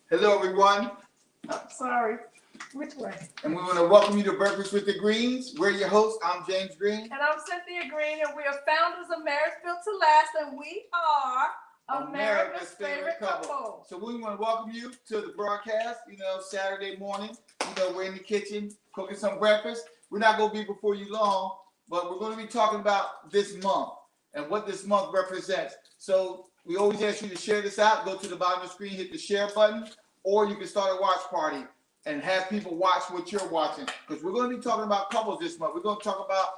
Hello, everyone. Oh, sorry. Which way? And we want to welcome you to Breakfast with the Greens. We're your hosts. I'm James Green. And I'm Cynthia Green, and we are founders of Marriage Built to Last, and we are America's favorite couple. So we want to welcome you to the broadcast, Saturday morning. We're in the kitchen cooking some breakfast. We're not going to be before you long, but we're going to be talking about this month and what this month represents. So we always ask you to share this out. Go to the bottom of the screen, hit the share button, or you can start a watch party and have people watch what you're watching. Because we're going to be talking about couples this month. We're going to talk about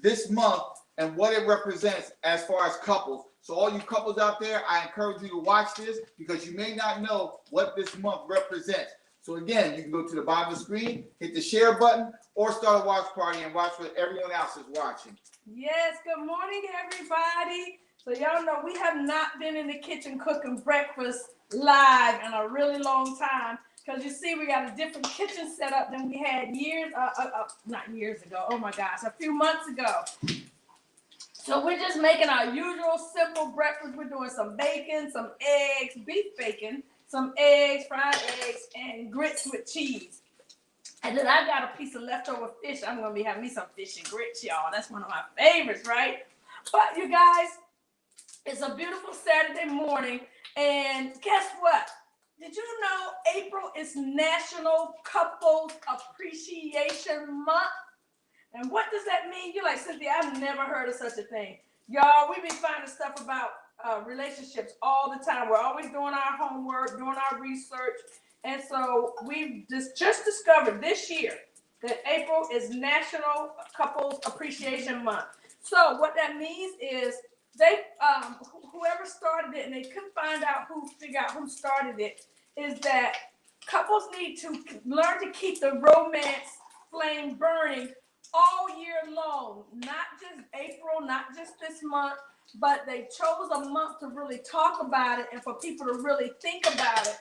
this month and what it represents as far as couples. So all you couples out there, I encourage you to watch this because you may not know what this month represents. So again, you can go to the bottom of the screen, hit the share button, or start a watch party and watch what everyone else is watching. Yes, good morning, everybody. So y'all know we have not been in the kitchen cooking breakfast live in a really long time. Because you see, we got a different kitchen setup than we had not years ago. Oh my gosh, a few months ago. So we're just making our usual simple breakfast. We're doing some bacon, some eggs, beef bacon, some eggs, fried eggs, and grits with cheese. And then I got a piece of leftover fish. I'm going to be having me some fish and grits, y'all. That's one of my favorites, right? But you guys, it's a beautiful Saturday morning. And guess what? Did you know April is National Couples Appreciation Month? And what does that mean? You're like, Cynthia, I've never heard of such a thing. Y'all, we be finding stuff about relationships all the time. We're always doing our homework, doing our research. And so we've just discovered this year that April is National Couples Appreciation Month. So what that means is they, whoever started it, and they couldn't figure out who started it, is that couples need to learn to keep the romance flame burning all year long, not just April, not just this month, but they chose a month to really talk about it and for people to really think about it,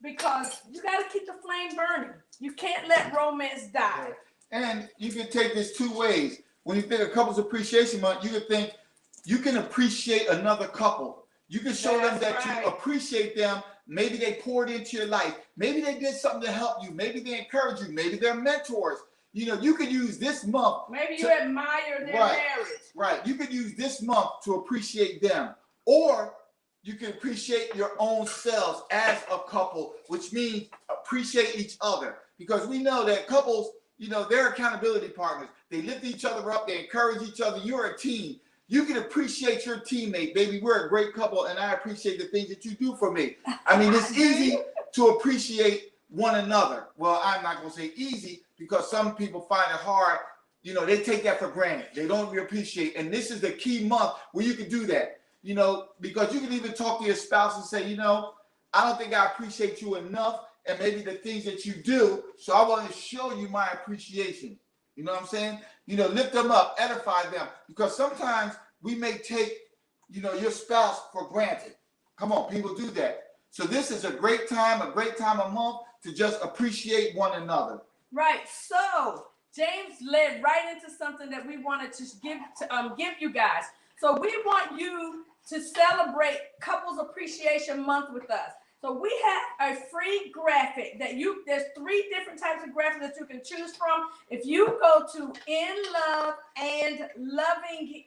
because you got to keep the flame burning. You can't let romance die. And you can take this two ways. When you think of Couples Appreciation Month, you can think you can appreciate another couple. You can show them that you appreciate them. Maybe they poured into your life. Maybe they did something to help you. Maybe they encourage you. Maybe they're mentors. You could use this month. Maybe you admire their marriage. Right. You could use this month to appreciate them. Or you can appreciate your own selves as a couple, which means appreciate each other. Because we know that couples, they're accountability partners. They lift each other up. They encourage each other. You're a team. You can appreciate your teammate, baby. We're a great couple, and I appreciate the things that you do for me. I mean, it's easy to appreciate one another. Well, I'm not going to say easy because some people find it hard. They take that for granted. They don't really appreciate. And this is the key month where you can do that, because you can even talk to your spouse and say, I don't think I appreciate you enough, and maybe the things that you do. So I want to show you my appreciation. You know what I'm saying? Lift them up, edify them. Because sometimes we may take, your spouse for granted. Come on, people do that. So this is a great time a month to just appreciate one another. Right. So James led right into something that we wanted to give you guys. So we want you to celebrate Couples Appreciation Month with us. So we have a free graphic there's 3 different types of graphics that you can choose from. If you go to In Love and Loving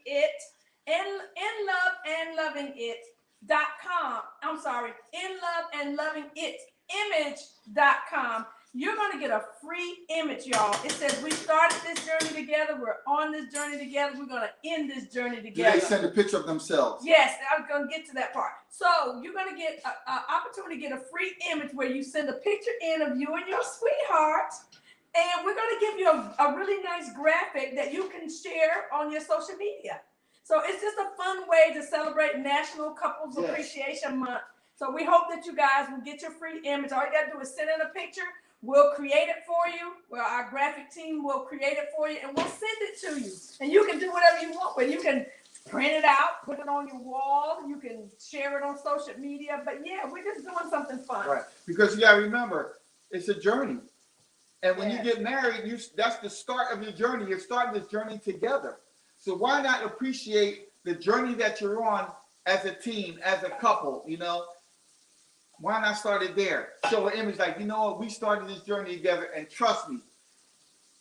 It.com, I'm sorry, In Love and Loving It image.com, you're going to get a free image, y'all. It says we started this journey together. We're on this journey together. We're going to end this journey together. Do they send a picture of themselves? Yes, I'm going to get to that part. So you're going to get an opportunity to get a free image where you send a picture in of you and your sweetheart. And we're going to give you a really nice graphic that you can share on your social media. So it's just a fun way to celebrate National Couples Appreciation Month. So we hope that you guys will get your free image. All you got to do is send in a picture. We'll create it for you. Well, our graphic team will create it for you, and we'll send it to you. And you can do whatever you want with it. You can print it out, put it on your wall. You can share it on social media. But yeah, we're just doing something fun. Right. Because you got to remember, it's a journey. And when you get married, that's the start of your journey. You're starting this journey together. So why not appreciate the journey that you're on as a team, as a couple, Why not start it there? Show an image like, you know what, we started this journey together, and trust me,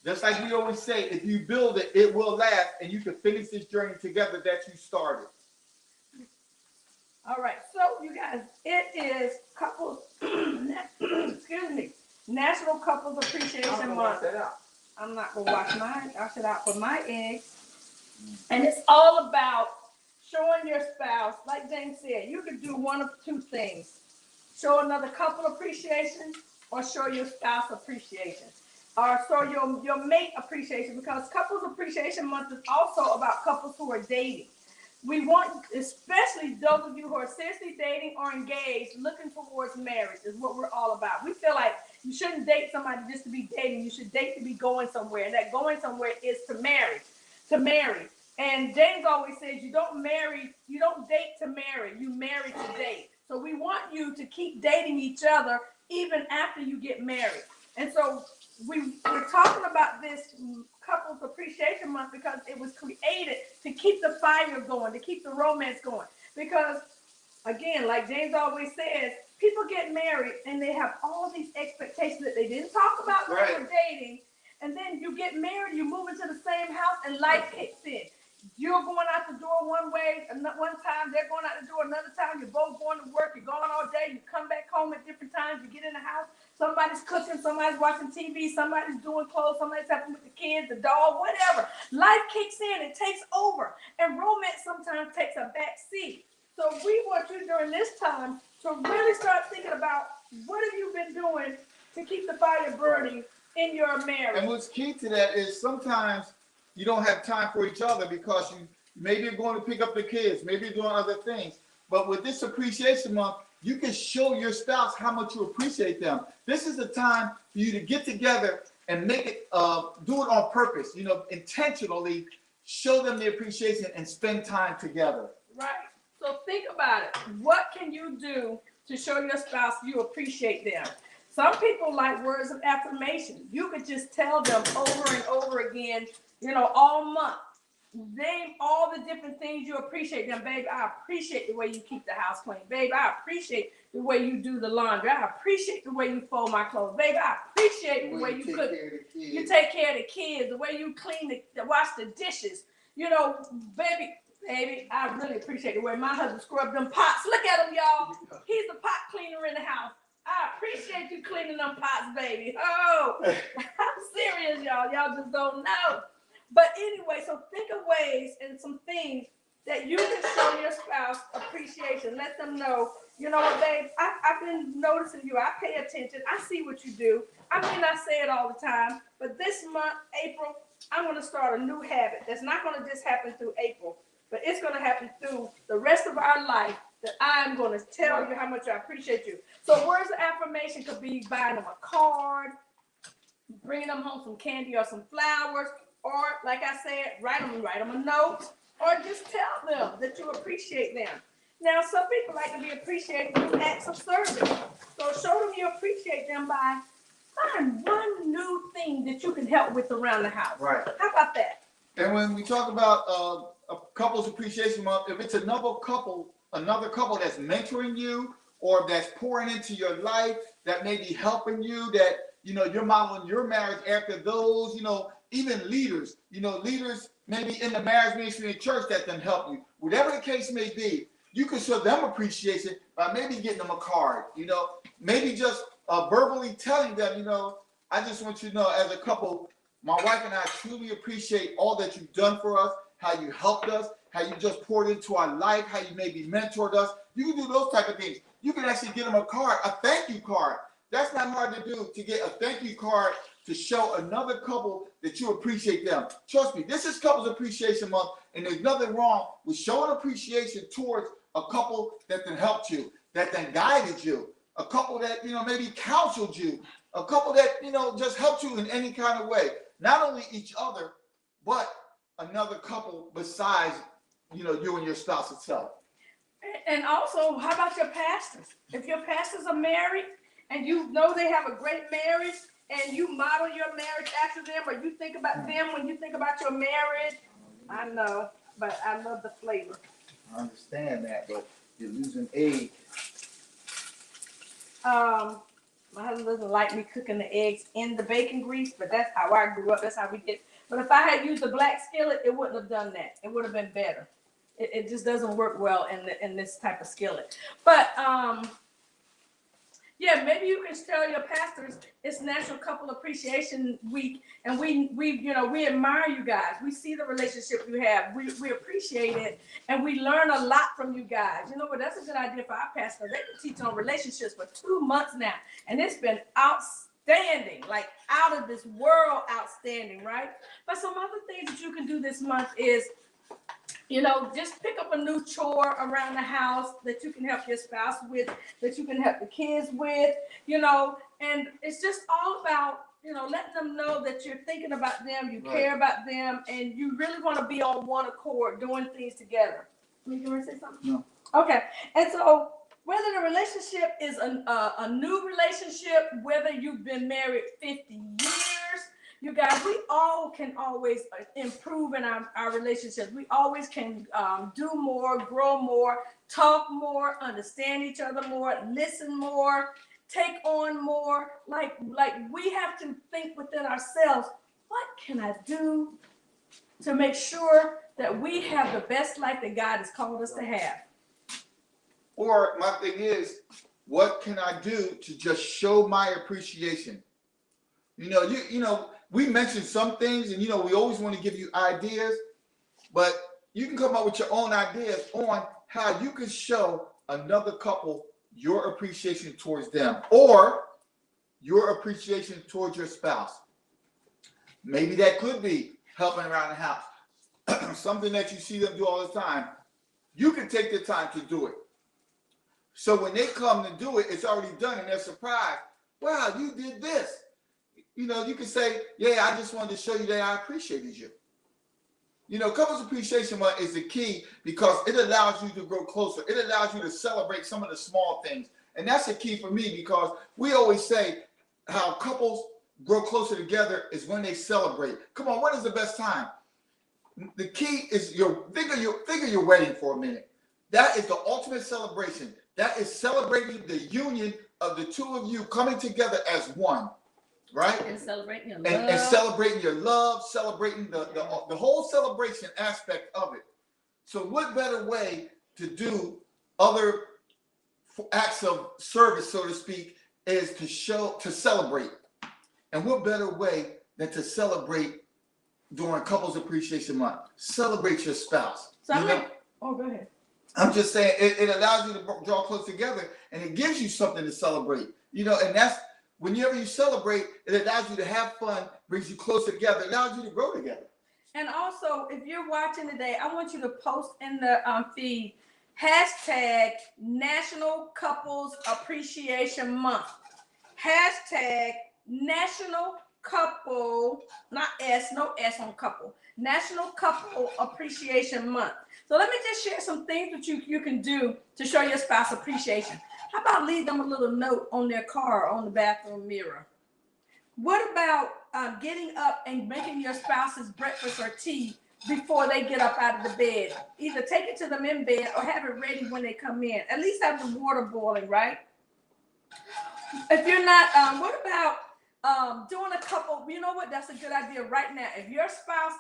just like we always say, if you build it, it will last, and you can finish this journey together that you started. All right, so you guys, it is couples, excuse me, National Couples Appreciation Month. I'm not gonna wash mine. I'll sit out for my eggs. And it's all about showing your spouse, like James said, you could do one of two things. Show another couple appreciation or show your spouse appreciation. Or show your mate appreciation, because Couples Appreciation Month is also about couples who are dating. We want, especially those of you who are seriously dating or engaged, looking towards marriage is what we're all about. We feel like you shouldn't date somebody just to be dating. You should date to be going somewhere. And that going somewhere is to marry. And James always says you don't date to marry, you marry to date. So we want you to keep dating each other even after you get married. And so we're talking about this Couples Appreciation Month because it was created to keep the fire going, to keep the romance going. Because again, like James always says, people get married and they have all these expectations that they didn't talk about when they were dating. And then you get married, you move into the same house, and life kicks in. You're going out the door one way, one time, they're going out the door another time, you're both going to work, you're gone all day, you come back home at different times, you get in the house, somebody's cooking, somebody's watching TV, somebody's doing clothes, somebody's helping with the kids, the dog, whatever. Life kicks in, it takes over, and romance sometimes takes a back seat. So we want you during this time to really start thinking about what have you been doing to keep the fire burning in your marriage. And what's key to that is sometimes you don't have time for each other because maybe you're going to pick up the kids, maybe you're doing other things. But with this appreciation month, you can show your spouse how much you appreciate them. This is the time for you to get together and make it, do it on purpose, intentionally show them the appreciation and spend time together. Right. So think about it. What can you do to show your spouse you appreciate them? Some people like words of affirmation. You could just tell them over and over again, all month. Name all the different things you appreciate them. Babe, I appreciate the way you keep the house clean. Babe, I appreciate the way you do the laundry. I appreciate the way you fold my clothes. Babe, I appreciate the way you cook. You take care of the kids, the way you clean wash the dishes. Baby, I really appreciate the way my husband scrubbed them pots. Look at him, y'all. He's the pot cleaner in the house. I appreciate you cleaning them pots, baby. Oh, I'm serious, y'all. Y'all just don't know. But anyway, so think of ways and some things that you can show your spouse appreciation. Let them know, you know what, babe, I've been noticing you. I pay attention. I see what you do. I may not say it all the time, but this month, April, I'm going to start a new habit. That's not going to just happen through April, but it's going to happen through the rest of our life, that I'm going to tell you how much I appreciate you. So words of affirmation could be buying them a card, bringing them home some candy or some flowers, or like I said, write them a note, or just tell them that you appreciate them. Now, some people like to be appreciated through acts of service. So show them you appreciate them by find one new thing that you can help with around the house. Right. How about that? And when we talk about a couples appreciation month, if it's another couple that's mentoring you or that's pouring into your life, that may be helping you, that you're modeling your marriage after those, even leaders, leaders maybe in the marriage ministry in church that can help you. Whatever the case may be, you can show them appreciation by maybe getting them a card, maybe just verbally telling them, I just want you to know, as a couple, my wife and I truly appreciate all that you've done for us, how you helped us, how you just poured into our life, how you maybe mentored us. You can do those type of things. You can actually get them a card, a thank you card. That's not hard to do, to get a thank you card to show another couple that you appreciate them. Trust me, this is Couples Appreciation Month, and there's nothing wrong with showing appreciation towards a couple that then helped you, that then guided you, a couple that, maybe counseled you, a couple that, just helped you in any kind of way. Not only each other, but another couple besides, you and your spouse itself. And also, how about your pastors? If your pastors are married and you know they have a great marriage and you model your marriage after them, or you think about them when you think about your marriage, I know, but I love the flavor. I understand that, but you're losing egg. My husband doesn't like me cooking the eggs in the bacon grease, but that's how I grew up. That's how we did. But if I had used the black skillet, it wouldn't have done that. It would have been better. It just doesn't work well in this type of skillet. But yeah, maybe you can tell your pastors it's National Couple Appreciation Week, and we we admire you guys. We see the relationship you have. We appreciate it, and we learn a lot from you guys. You know what? That's a good idea for our pastor. They can teach on relationships for 2 months now, and it's been outstanding, like out of this world outstanding, right? But some other things that you can do this month is, just pick up a new chore around the house that you can help your spouse with, that you can help the kids with, and it's just all about, letting them know that you're thinking about them, you care about them, and you really want to be on one accord doing things together. You want to say something? No. Okay. And so whether the relationship is a new relationship, whether you've been married 50 years, you guys, we all can always improve in our relationships. We always can do more, grow more, talk more, understand each other more, listen more, take on more. Like we have to think within ourselves, what can I do to make sure that we have the best life that God has called us to have? Or my thing is, what can I do to just show my appreciation? We mentioned some things, and we always want to give you ideas, but you can come up with your own ideas on how you can show another couple your appreciation towards them, or your appreciation towards your spouse. Maybe that could be helping around the house, something that you see them do all the time. You can take the time to do it. So when they come to do it, it's already done, and they're surprised. Wow, you did this. You can say, yeah, I just wanted to show you that I appreciated you. Couples Appreciation Month is the key because it allows you to grow closer. It allows you to celebrate some of the small things. And that's the key for me, because we always say how couples grow closer together is when they celebrate. Come on, when is the best time? The key is think of your wedding for a minute. That is the ultimate celebration. That is celebrating the union of the two of you coming together as one. Right? And celebrating your love. And celebrating your love, celebrating the whole celebration aspect of it. So what better way to do other acts of service, so to speak, is to celebrate. And what better way than to celebrate during Couples Appreciation Month? Celebrate your spouse. So go ahead. I'm just saying it allows you to draw close together, and it gives you something to celebrate. And that's, whenever you celebrate, it allows you to have fun, brings you closer together, allows you to grow together. And also, if you're watching today, I want you to post in the feed, #National Couples Appreciation Month. #National Couple, not S, no S on couple. National Couple Appreciation Month. So let me just share some things that you can do to show your spouse appreciation. How about leave them a little note on their car or on the bathroom mirror? What about getting up and making your spouse's breakfast or tea before they get up out of the bed? Either take it to them in bed or have it ready when they come in. At least have the water boiling, right? If you're not, what about doing a couple? You know what? That's a good idea right now. If your spouse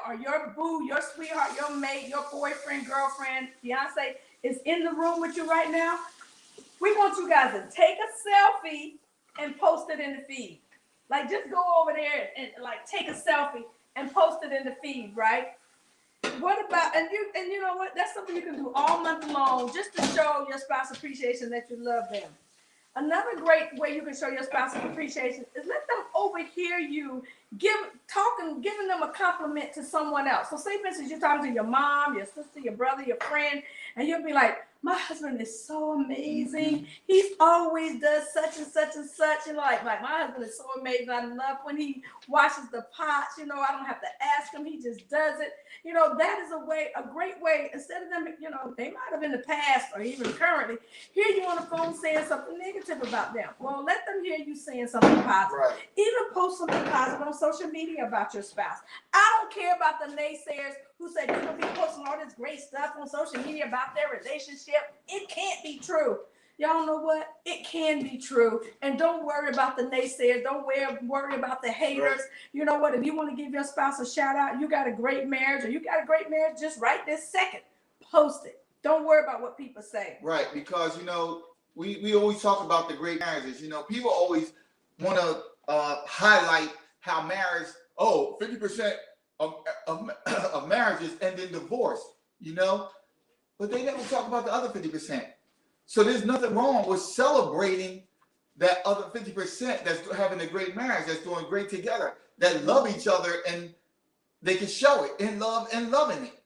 or your boo, your sweetheart, your mate, your boyfriend, girlfriend, fiance is in the room with you right now, we want you guys to take a selfie and post it in the feed. Like, just go over there and take a selfie and post it in the feed, right? What about, and you know what? That's something you can do all month long just to show your spouse appreciation that you love them. Another great way you can show your spouse appreciation is let them overhear you giving them a compliment to someone else. So say, for instance, you're talking to your mom, your sister, your brother, your friend, and you'll be like, my husband is so amazing. He always does such and such and such. Like my husband is so amazing. I love when he washes the pots. I don't have to ask him. He just does it. That is a great way. Instead of them, they might have in the past or even currently hear you on the phone saying something negative about them. Well, let them hear you saying something positive. Right. Even post something positive on social media about your spouse. I don't care about the naysayers who say they're going to be posting all this great stuff on social media about their relationship. It can't be true. y'all know what? It can be true. And don't worry about the naysayers. Don't worry about the haters. Right. You know what? If you want to give your spouse a shout out, you got a great marriage or you got a great marriage, just right this second. Post it. Don't worry about what people say. Right, because we always talk about the great marriages. People always want to highlight how marriage, 50% of marriages end in divorce, but they never talk about the other 50%. So there's nothing wrong with celebrating that other 50% that's having a great marriage, that's doing great together, that love each other, and they can show it in love and loving it.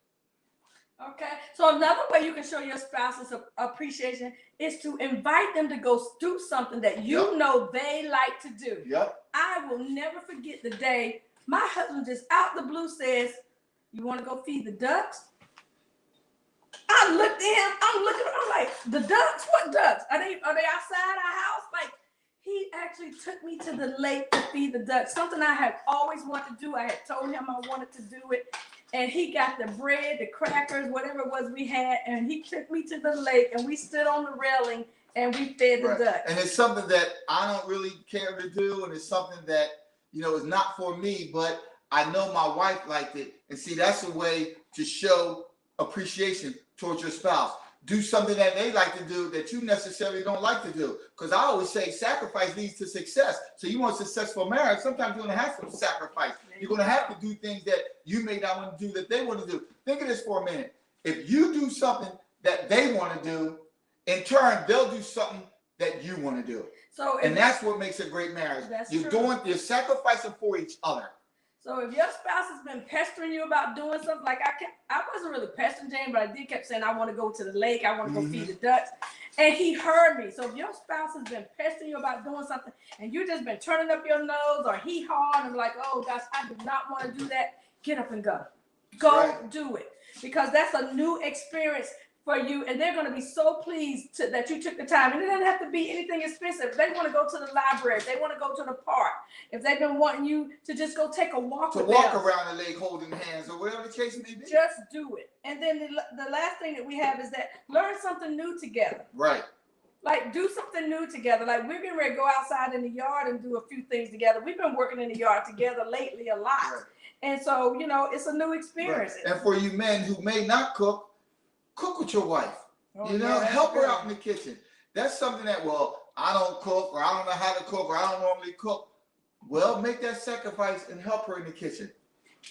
Okay, so another way you can show your spouse's appreciation is to invite them to go do something that you know they like to do. Yep. I will never forget the day my husband just out the blue says, "You want to go feed the ducks?" I looked at him. I'm like, "The ducks? What ducks? Are they outside our house?" Like, he actually took me to the lake to feed the ducks. Something I had always wanted to do. I had told him I wanted to do it. And he got the bread, the crackers, whatever it was we had, and he took me to the lake, and we stood on the railing, and we fed the ducks. And it's something that I don't really care to do, and it's something that, is not for me, but I know my wife liked it. And see, that's a way to show appreciation towards your spouse. Do something that they like to do that you necessarily don't like to do. Because I always say sacrifice leads to success. So you want a successful marriage, sometimes you're going to have some sacrifice. You're going to have to do things that you may not want to do that they want to do. Think of this for a minute. If you do something that they want to do, in turn, they'll do something that you want to do. And that's what makes a great marriage. You're sacrificing for each other. So if your spouse has been pestering you about doing something, like I wasn't really pestering James, but I did kept saying, I want to go to the lake, I want to go feed the ducks. And he heard me. So if your spouse has been pestering you about doing something and you just been turning up your nose or hee-hawing and like, "Oh gosh, I do not want to do that," get up and go. Go do it. Because that's a new experience for you, and they're going to be so pleased that you took the time. And it doesn't have to be anything expensive. If they want to go to the library, if they want to go to the park, if they've been wanting you to just go take a walk with them, around the lake holding hands or whatever the case may be, just do it. And then the last thing that we have is that learn something new together. Right. Like, do something new together. Like, we're getting ready to go outside in the yard and do a few things together. We've been working in the yard together lately a lot. Right. And so, it's a new experience. Right. And for you men who may not cook with your wife. Help her out in the kitchen. That's something that, I don't cook, or I don't know how to cook, or I don't normally cook. Well, make that sacrifice and help her in the kitchen.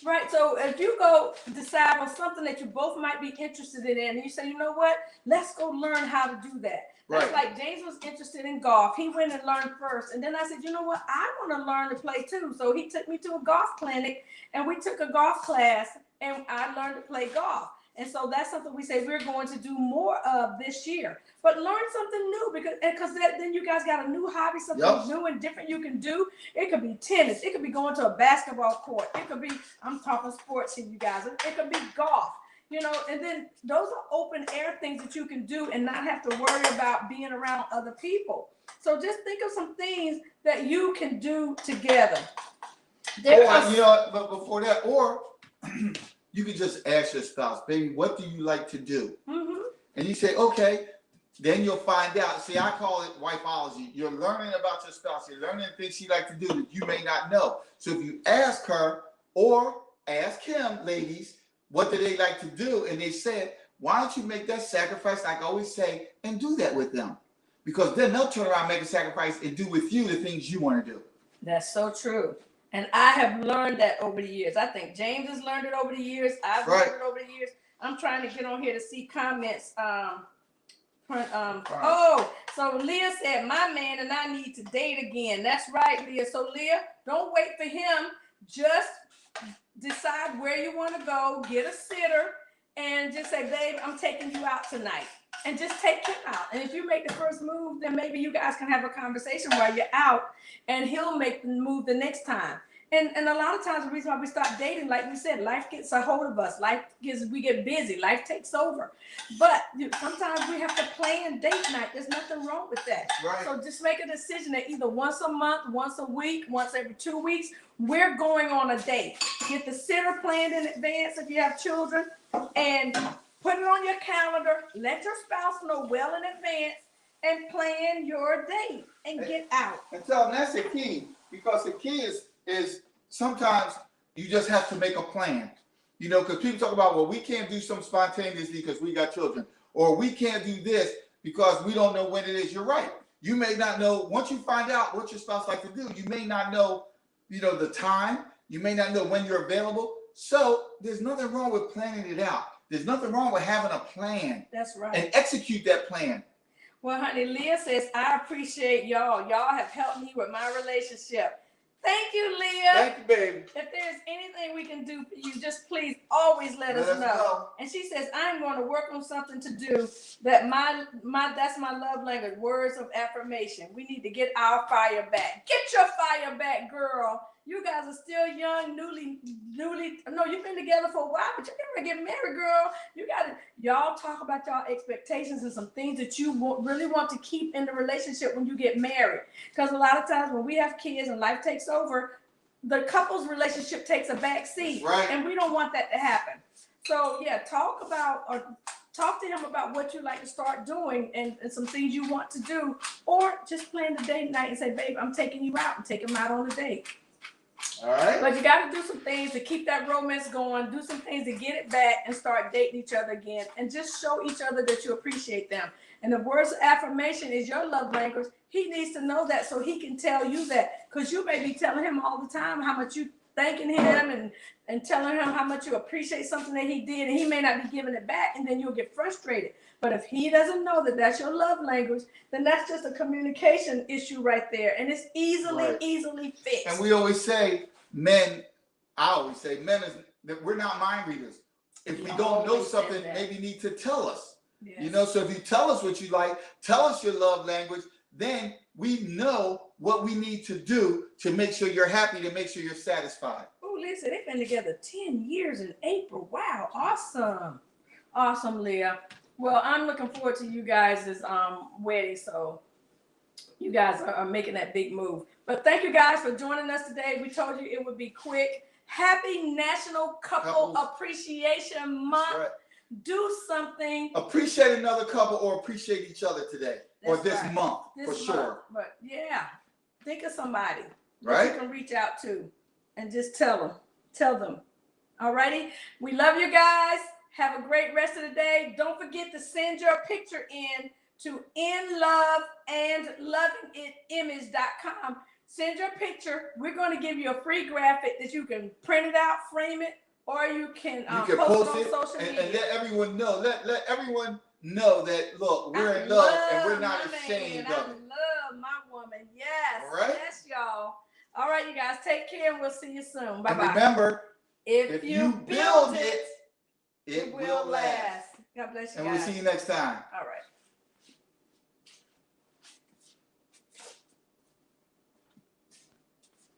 Right. So if you go decide on something that you both might be interested in, and you say, "You know what? Let's go learn how to do that." That's like James was interested in golf. He went and learned first. And then I said, "You know what? I want to learn to play too." So he took me to a golf clinic, and we took a golf class, and I learned to play golf. And so that's something we say we're going to do more of this year. But learn something new, because then you guys got a new hobby, something new and different you can do. It could be tennis. It could be going to a basketball court. It could be, I'm talking sports here, you guys. It could be golf, and then those are open air things that you can do and not have to worry about being around other people. So just think of some things that you can do together. But before that, you can just ask your spouse, "Baby, what do you like to do?" Mm-hmm. And you say, "Okay." Then you'll find out. See, I call it wifeology. You're learning about your spouse. You're learning things she likes to do that you may not know. So if you ask her or ask him, ladies, what do they like to do? And they said, why don't you make that sacrifice, like I always say, and do that with them? Because then they'll turn around, make a sacrifice, and do with you the things you want to do. That's so true. And I have learned that over the years. I think James has learned it over the years. I've learned it over the years. I'm trying to get on here to see comments. So Leah said, "My man and I need to date again." That's right, Leah. So Leah, don't wait for him. Just decide where you want to go. Get a sitter and just say, "Babe, I'm taking you out tonight." And just take him out. And if you make the first move, then maybe you guys can have a conversation while you're out, and he'll make the move the next time. And a lot of times the reason why we stop dating, like we said, life gets a hold of us. We get busy. Life takes over. But sometimes we have to plan date night. There's nothing wrong with that. Right. So just make a decision that either once a month, once a week, once every 2 weeks, we're going on a date. Get the sitter planned in advance if you have children, and put it on your calendar. Let your spouse know well in advance, and plan your date and get out. And tell them that's the key, because the key is sometimes you just have to make a plan. You know, because people talk about, well, we can't do something spontaneously because we got children, or we can't do this because we don't know when it is. You're right. You may not know, once you find out what your spouse likes to do, you may not know, you know, the time. You may not know when you're available. So there's nothing wrong with planning it out. There's nothing wrong with having a plan. That's right. And execute that plan. Well, honey, Leah says, I appreciate y'all. Y'all have helped me with my relationship. Thank you, Leah. Thank you, baby. If there's anything we can do for you, just please always let us know. And she says, I'm going to work on something to do that that's my love language, words of affirmation. We need to get our fire back. Get your fire back, girl. You guys are still young, no, you've been together for a while, but you're going to get married, girl. Y'all talk about y'all expectations and some things that you really want to keep in the relationship when you get married. Because a lot of times when we have kids and life takes over, the couple's relationship takes a back seat. Right. And we don't want that to happen. So yeah, talk to him about what you like to start doing and some things you want to do, or just plan the date night and say, babe, I'm taking you out and take him out on a date. All right. But you got to do some things to keep that romance going, do some things to get it back and start dating each other again, and just show each other that you appreciate them. And the words of affirmation is your love language. He needs to know that so he can tell you that, because you may be telling him all the time how much you thanking him and telling him how much you appreciate something that he did, and he may not be giving it back, and then you'll get frustrated. But if he doesn't know that that's your love language, then that's just a communication issue right there, and it's easily fixed. And we always say, I always say, men is that we're not mind readers. If we don't know something, maybe you need to tell us. Yes. You know, so if you tell us what you like, tell us your love language, then we know what we need to do to make sure you're happy, to make sure you're satisfied. Oh, listen, they've been together 10 years in April. Wow, awesome. Awesome, Leah. Well, I'm looking forward to you guys' wedding, so you guys are making that big move. But thank you guys for joining us today. We told you it would be quick. Happy National Couple Appreciation Month. Right. Do something. Appreciate another couple, or appreciate each other today. That's or this month, for sure. But yeah, think of somebody that you can reach out to and just tell them. All righty. We love you guys. Have a great rest of the day. Don't forget to send your picture in to inloveandlovingItimage.com. Send your picture. We're going to give you a free graphic that you can print it out, frame it, or you can post it on social media. And let everyone know. Let everyone know that, look, we're in love and we're not ashamed of it. I love my woman. Yes. All right? Yes, y'all. All right, you guys. Take care, and we'll see you soon. Bye-bye. And remember, if you build it, it will last. God bless you guys. And we'll see you next time. All right.